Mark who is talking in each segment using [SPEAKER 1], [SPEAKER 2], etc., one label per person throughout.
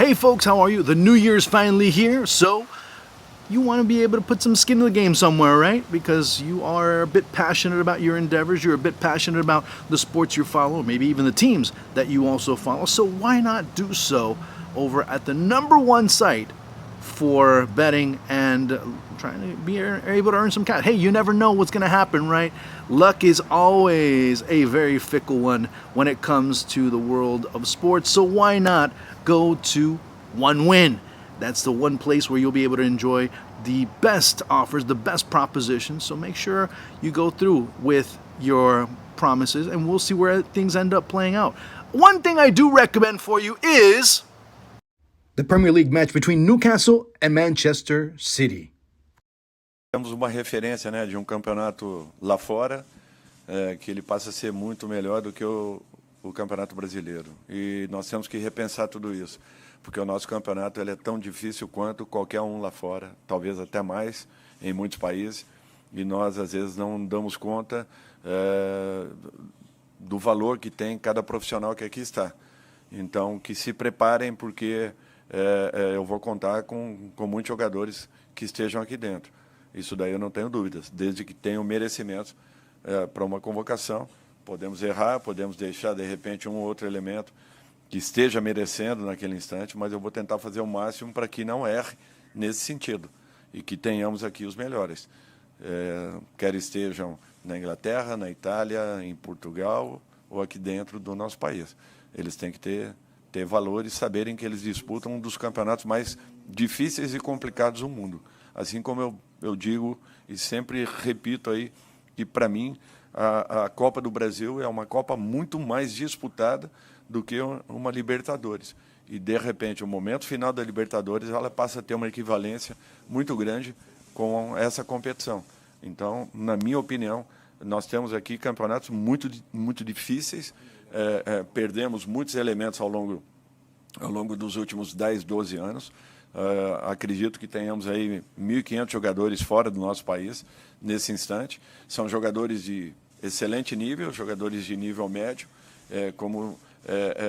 [SPEAKER 1] Hey folks, how are you? The new year's finally here, so you want to be able to put some skin in the game somewhere, right? Because you are a bit passionate about your endeavors, you're a bit passionate about the sports you follow, maybe even the teams that you also follow. So why not do so over at the #1 site for betting and trying to be able to earn some cash. Hey, you never know what's going to happen, right? Luck is always a very fickle one when it comes to the world of sports. So why not go to One Win? That's the one place where you'll be able to enjoy the best offers, the best propositions. So make sure you go through with your promises and we'll see where things end up playing out. One thing I do recommend for you is the Premier League match between Newcastle and Manchester City.
[SPEAKER 2] Temos uma referência, né, de campeonato lá fora, que ele passa a ser muito melhor do que o campeonato brasileiro. E nós temos que repensar tudo isso, porque o nosso campeonato ele é tão difícil quanto qualquer um lá fora, talvez até mais em muitos países, e nós às vezes não damos conta do valor que tem cada profissional que aqui está. Então, que se preparem, porque eu vou contar com muitos jogadores que estejam aqui dentro. Isso daí eu não tenho dúvidas, desde que tenham merecimento para uma convocação. Podemos errar, podemos deixar, de repente, um ou outro elemento que esteja merecendo naquele instante, mas eu vou tentar fazer o máximo para que não erre nesse sentido e que tenhamos aqui os melhores. Quer estejam na Inglaterra, na Itália, em Portugal ou aqui dentro do nosso país. Eles têm que ter valor e saberem que eles disputam um dos campeonatos mais difíceis e complicados do mundo. Assim como eu digo e sempre repito aí que, para mim, a Copa do Brasil é uma Copa muito mais disputada do que uma Libertadores. E, de repente, o momento final da Libertadores ela passa a ter uma equivalência muito grande com essa competição. Então, na minha opinião, nós temos aqui campeonatos muito difíceis, perdemos muitos elementos ao longo dos últimos 10, 12 anos. Acredito que tenhamos aí 1.500 jogadores fora do nosso país nesse instante. São jogadores de excelente nível, jogadores de nível médio, como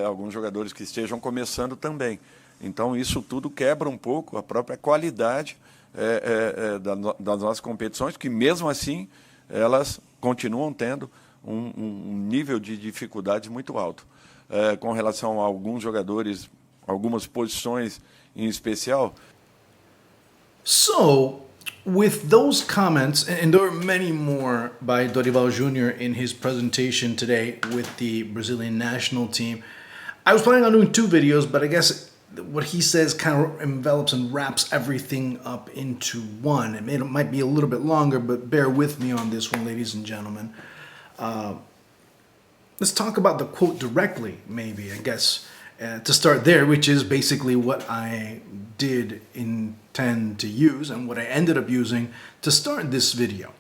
[SPEAKER 2] alguns jogadores que estejam começando também. Então, isso tudo quebra um pouco a própria qualidade das nossas competições, que mesmo assim elas continuam tendo um nível de dificuldade muito alto. Com relação a alguns jogadores, algumas posições em especial.
[SPEAKER 1] So, with those comments, and there are many more by Dorival Jr. in his presentation today with the Brazilian national team. I was planning on doing 2 videos, but I guess what he says kind of envelops and wraps everything up into one. It might be a little bit longer, but bear with me on this one, ladies and gentlemen. Let's talk about the quote directly, maybe, I guess, to start there, which is basically what I did intend to use and what I ended up using to start this video.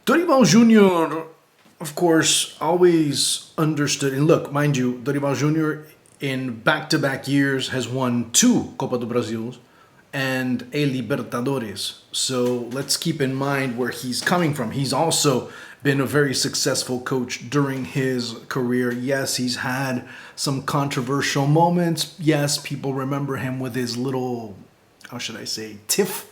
[SPEAKER 1] Dorival Jr., of course, always understood, and look, mind you, Dorival Jr. in back-to-back years has won 2 Copa do Brasil and a Libertadores. So let's keep in mind where he's coming from. He's also been a very successful coach during his career. Yes, he's had some controversial moments. Yes, people remember him with his little, how should I say, tiff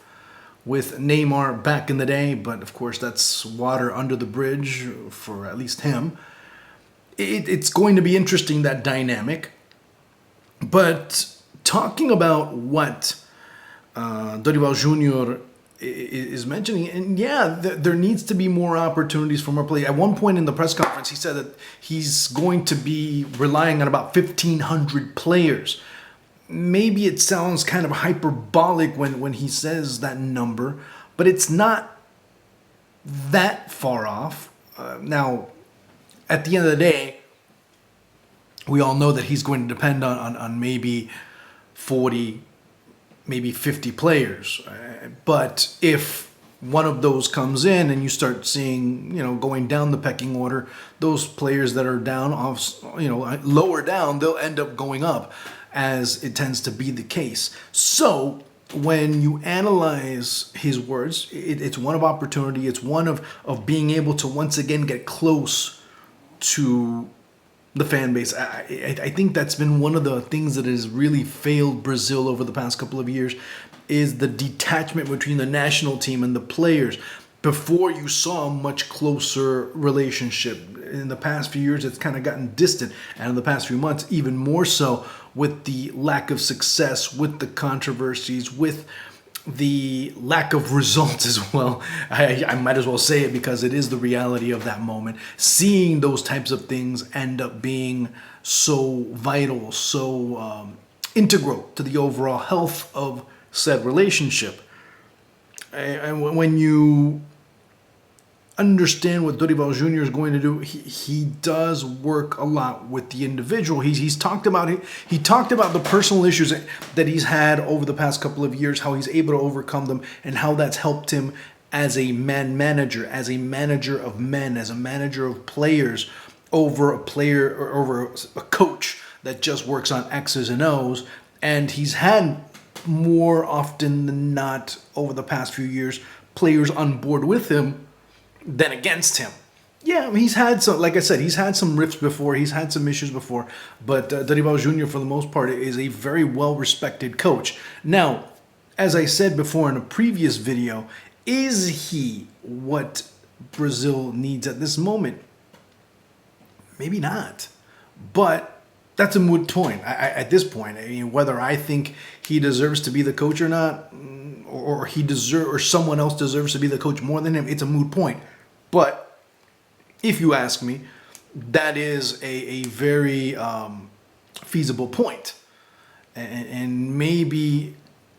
[SPEAKER 1] with Neymar back in the day. But of course, that's water under the bridge for at least him. It's going to be interesting, that dynamic. But talking about what Dorival Jr. is mentioning, and yeah, there needs to be more opportunities for more play. At one point in the press conference, he said that he's going to be relying on about 1,500 players. Maybe it sounds kind of hyperbolic when he says that number, but it's not that far off. Now, at the end of the day, we all know that he's going to depend on maybe 40, maybe 50 players. But if one of those comes in and you start seeing, going down the pecking order, those players that are down off, lower down, they'll end up going up, as it tends to be the case. So when you analyze his words, it's one of opportunity. It's one of being able to once again get close to the fan base. I think that's been one of the things that has really failed Brazil over the past couple of years, is the detachment between the national team and the players. Before, you saw a much closer relationship. In the past few years, it's kind of gotten distant, and in the past few months, even more so, with the lack of success, with the controversies, with the lack of results as well. I might as well say it because it is the reality of that moment. Seeing those types of things end up being so vital, so integral to the overall health of said relationship. And when you understand what Dorival Jr. is going to do, he does work a lot with the individual. He's talked about it. He talked about the personal issues that he's had over the past couple of years, how he's able to overcome them, and how that's helped him as a man manager, as a manager of men, as a manager of players, over a player or over a coach that just works on X's and O's. And he's had, more often than not over the past few years, players on board with him than against him. Yeah, I mean, he's had some, like I said, he's had some rifts before, he's had some issues before, but Dorival Jr., for the most part, is a very well-respected coach. Now, as I said before in a previous video, is he what Brazil needs at this moment? Maybe not. But that's a moot point. At this point, I mean, whether I think he deserves to be the coach or not, or someone else deserves to be the coach more than him, it's a moot point. But if you ask me, that is a very feasible point. And maybe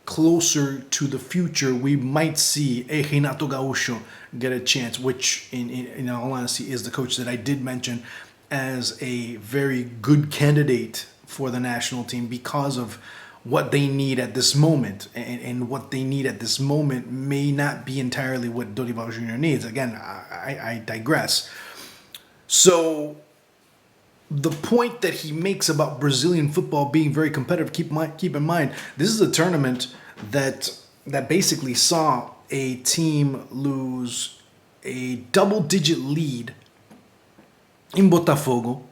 [SPEAKER 1] closer to the future, we might see a Renato Gaúcho get a chance, which in all honesty is the coach that I did mention as a very good candidate for the national team because of what they need at this moment. And what they need at this moment may not be entirely what Dorival Jr. needs. Again, I digress. So the point that he makes about Brazilian football being very competitive, keep in mind, this is a tournament that basically saw a team lose a double-digit lead in Botafogo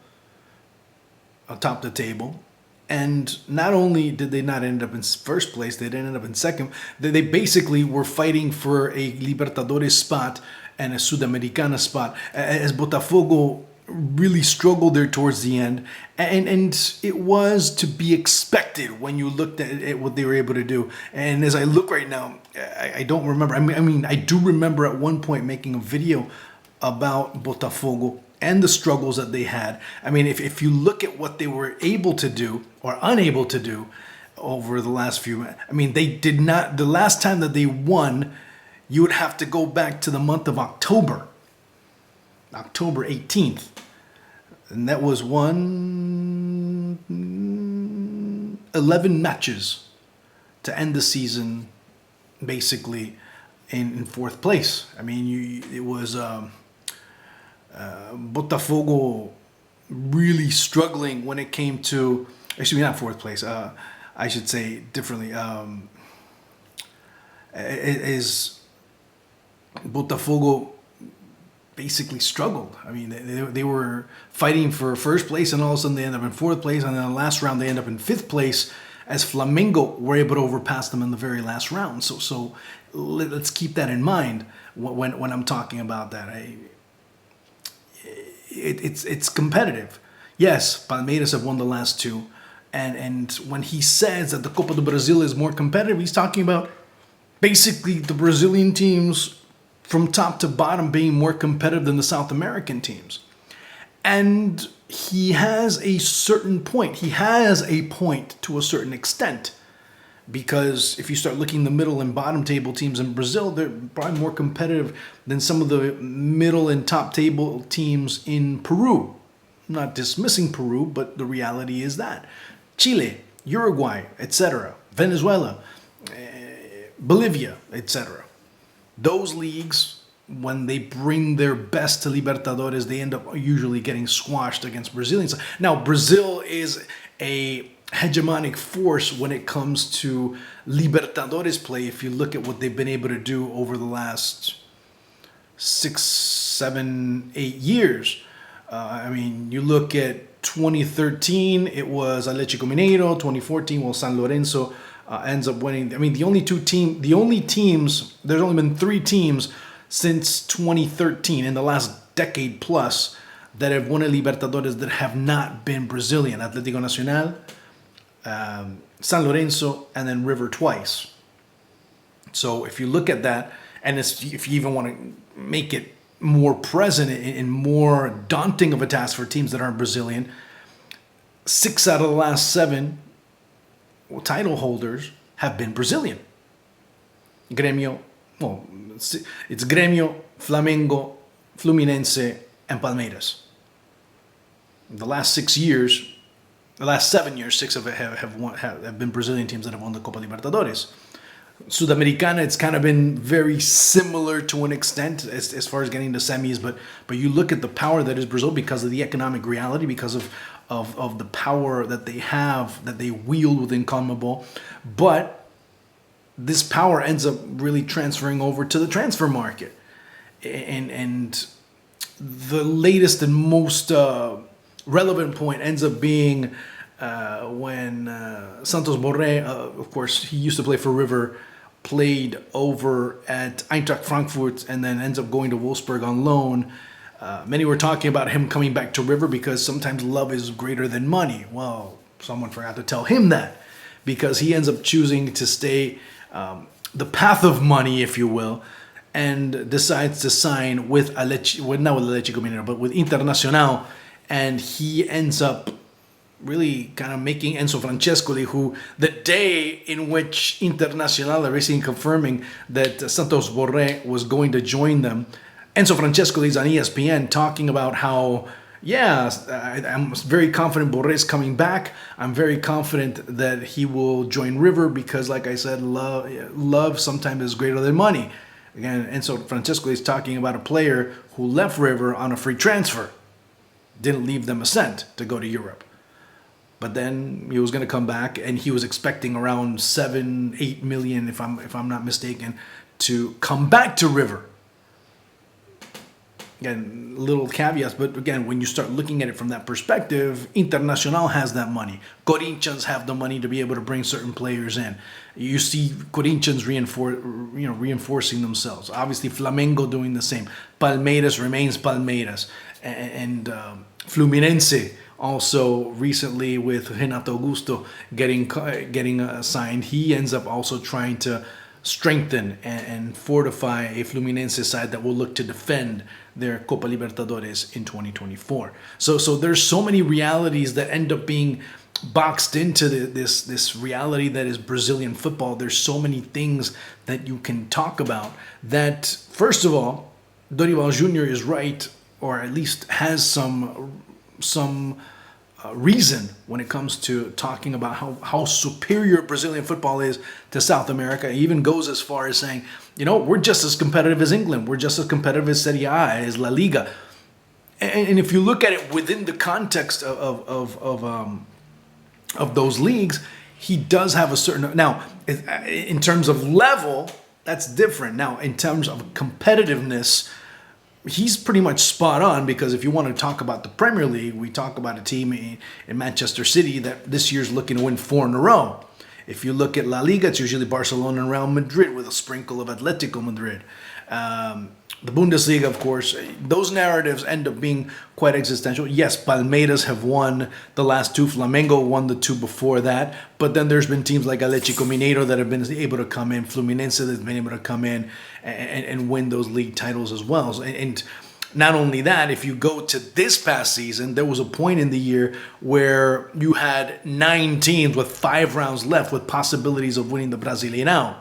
[SPEAKER 1] atop the table. And not only did they not end up in first place, they ended up in second. They basically were fighting for a Libertadores spot and a Sudamericana spot, as Botafogo really struggled there towards the end. And it was to be expected when you looked at what they were able to do. And as I look right now, I don't remember. I mean, I do remember at one point making a video about Botafogo and the struggles that they had. I mean, if you look at what they were able to do or unable to do over the last few, I mean, they did not, the last time that they won, you would have to go back to the month of October 18th. And that was 11 matches to end the season, basically in fourth place. I mean, it was Botafogo really struggling when it came to, actually not fourth place, I should say differently, is Botafogo basically struggled. I mean, they were fighting for first place, and all of a sudden they end up in fourth place, and then the last round they end up in fifth place, as Flamengo were able to overpass them in the very last round. So let's keep that in mind when I'm talking about that. It's competitive. Yes, Palmeiras have won the last two, and when he says that the Copa do Brasil is more competitive, he's talking about basically the Brazilian teams from top to bottom being more competitive than the South American teams. And he has a certain point. He has a point to a certain extent. Because if you start looking the middle and bottom table teams in Brazil, they're probably more competitive than some of the middle and top table teams in Peru. I'm not dismissing Peru, but the reality is that. Chile, Uruguay, etc., Venezuela, Bolivia, etc. Those leagues, when they bring their best to Libertadores, they end up usually getting squashed against Brazilians. Now, Brazil is a hegemonic force when it comes to Libertadores play. If you look at what they've been able to do over the last 6, 7, 8 years, I mean, you look at 2013, it was Atlético Mineiro. 2014, well, San Lorenzo ends up winning. I mean, the only teams, there's only been three teams since 2013 in the last decade plus that have won a Libertadores that have not been Brazilian. Atlético Nacional, San Lorenzo, and then River twice. So if you look at that, and if you even want to make it more present and more daunting of a task for teams that aren't Brazilian, 6 out of the last 7 title holders have been Brazilian. Grêmio, well, it's Grêmio, Flamengo, Fluminense, and Palmeiras. The last 7 years, 6 of it have been Brazilian teams that have won the Copa Libertadores. Sudamericana, it's kind of been very similar to an extent as far as getting to semis, but you look at the power that is Brazil because of the economic reality, because of the power that they have, that they wield within CONMEBOL. But this power ends up really transferring over to the transfer market. And the latest and most relevant point ends up being when Santos Borré, of course, he used to play for River, played over at Eintracht Frankfurt and then ends up going to Wolfsburg on loan. Many were talking about him coming back to River because sometimes love is greater than money. Well, someone forgot to tell him that because he ends up choosing to stay the path of money, if you will, and decides to sign with not with Atlético Mineiro, but with Internacional, and he ends up really kind of making Enzo Francescoli, who the day in which Internacional are basically confirming that Santos Borré was going to join them, Enzo Francescoli is on ESPN talking about how, yeah, I'm very confident Borré's coming back. I'm very confident that he will join River because, like I said, love sometimes is greater than money. Again, Enzo Francescoli is talking about a player who left River on a free transfer, didn't leave them a cent to go to Europe. But then he was going to come back, and he was expecting around 7-8 million, if I'm not mistaken, to come back to River. Again, little caveats, but again, when you start looking at it from that perspective, Internacional has that money. Corinthians have the money to be able to bring certain players in. You see Corinthians reinforcing themselves. Obviously, Flamengo doing the same. Palmeiras remains Palmeiras, and Fluminense also recently with Renato Augusto getting signed. He ends up also trying to strengthen and fortify a Fluminense side that will look to defend their Copa Libertadores in 2024. So there's so many realities that end up being boxed into this reality that is Brazilian football. There's so many things that you can talk about that, first of all, Dorival Jr. is right, or at least has some reason when it comes to talking about how superior Brazilian football is to South America. He even goes as far as saying, we're just as competitive as England. We're just as competitive as Serie A, as La Liga. And if you look at it within the context of those leagues, he does have a certain... Now, in terms of level, that's different. Now, in terms of competitiveness, he's pretty much spot on, because if you want to talk about the Premier League, we talk about a team in Manchester City that this year's looking to win 4 in a row. If you look at La Liga, it's usually Barcelona and Real Madrid with a sprinkle of Atletico Madrid. The Bundesliga, of course, those narratives end up being quite existential. Yes, Palmeiras have won the last 2. Flamengo won the 2 before that. But then there's been teams like Atlético Mineiro that have been able to come in. Fluminense that's been able to come in and win those league titles as well. And not only that, if you go to this past season, there was a point in the year where you had 9 teams with 5 rounds left with possibilities of winning the Brasileirão.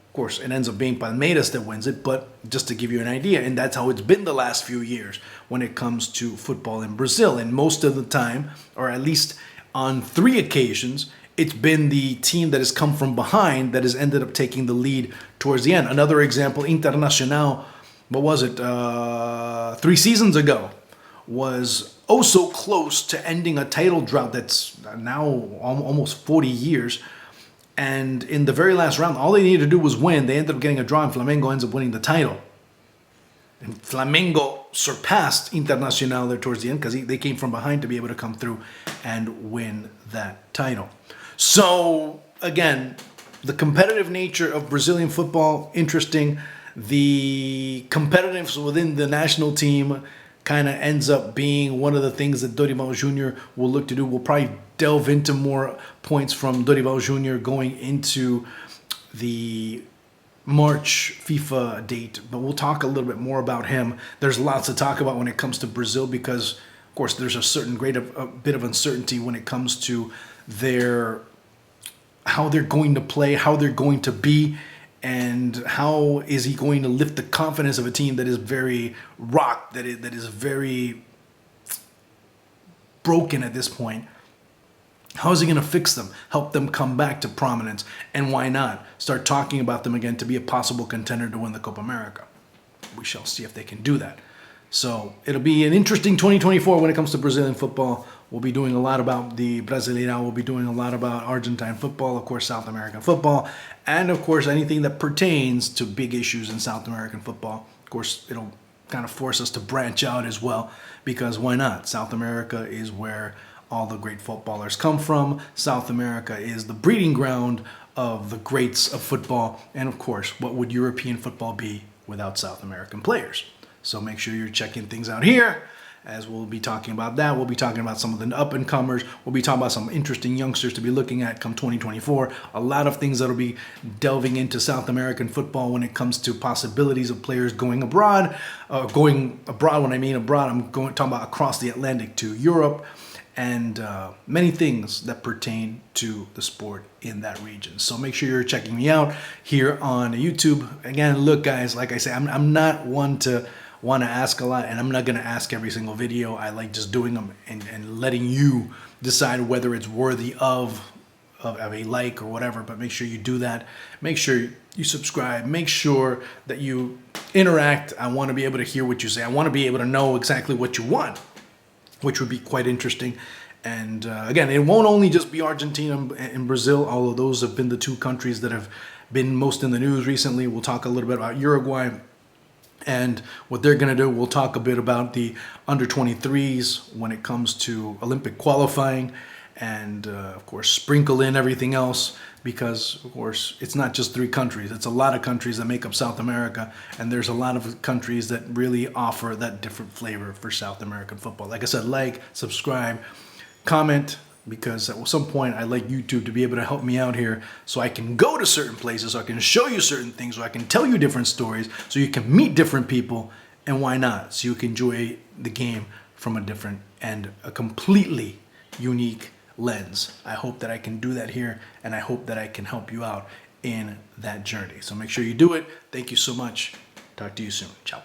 [SPEAKER 1] Of course, it ends up being Palmeiras that wins it, but just to give you an idea, and that's how it's been the last few years when it comes to football in Brazil. And most of the time, or at least on 3 occasions, it's been the team that has come from behind that has ended up taking the lead towards the end. Another example, Internacional, what was it, 3 seasons ago, was oh so close to ending a title drought that's now almost 40 years. And in the very last round, all they needed to do was win. They ended up getting a draw, and Flamengo ends up winning the title. And Flamengo surpassed Internacional there towards the end because they came from behind to be able to come through and win that title. So, again, the competitive nature of Brazilian football, interesting. The competitiveness within the national team kind of ends up being one of the things that Dorival Jr. will look to do. We'll probably delve into more points from Dorival Jr. going into the March FIFA date, but we'll talk a little bit more about him. There's lots to talk about when it comes to Brazil because, of course, there's a bit of uncertainty when it comes to how they're going to play, how they're going to be, and how is he going to lift the confidence of a team that is very rocked, that is very broken at this point. How is he going to fix them, help them come back to prominence, and why not start talking about them again to be a possible contender to win the Copa America? We shall see if they can do that. So it'll be an interesting 2024 when it comes to Brazilian football. We'll be doing a lot about the Brasileirão. We'll be doing a lot about Argentine football, of course, South American football, and of course, anything that pertains to big issues in South American football. Of course, it'll kind of force us to branch out as well, because why not? South America is where all the great footballers come from. South America is the breeding ground of the greats of football. And of course, what would European football be without South American players? So make sure you're checking things out here, as we'll be talking about that. We'll be talking about some of the up-and-comers. We'll be talking about some interesting youngsters to be looking at come 2024. A lot of things that'll be delving into South American football when it comes to possibilities of players going abroad. Going abroad, when I mean abroad, I'm talking about across the Atlantic to Europe, and many things that pertain to the sport in that region. So make sure you're checking me out here on YouTube. Again, look, guys, like I say, I'm not one to want to ask a lot, and I'm not going to ask every single video. I like just doing them and letting you decide whether it's worthy of a like or whatever. But make sure you do that. Make sure you subscribe. Make sure that you interact. I want to be able to hear what you say. I want to be able to know exactly what you want, which would be quite interesting. And again, it won't only just be Argentina and Brazil, although those have been the two countries that have been most in the news recently. We'll talk a little bit about Uruguay and what they're going to do. We'll talk a bit about the under-23s when it comes to Olympic qualifying, and of course sprinkle in everything else, because of course it's not just three countries. It's a lot of countries that make up South America, and there's a lot of countries that really offer that different flavor for South American football. Like I said, like, subscribe, comment, because at some point I like YouTube to be able to help me out here so I can go to certain places, so I can show you certain things, so I can tell you different stories, so you can meet different people, and why not? So you can enjoy the game from a different and a completely unique lens. I hope that I can do that here, and I hope that I can help you out in that journey. So make sure you do it. Thank you so much. Talk to you soon. Ciao.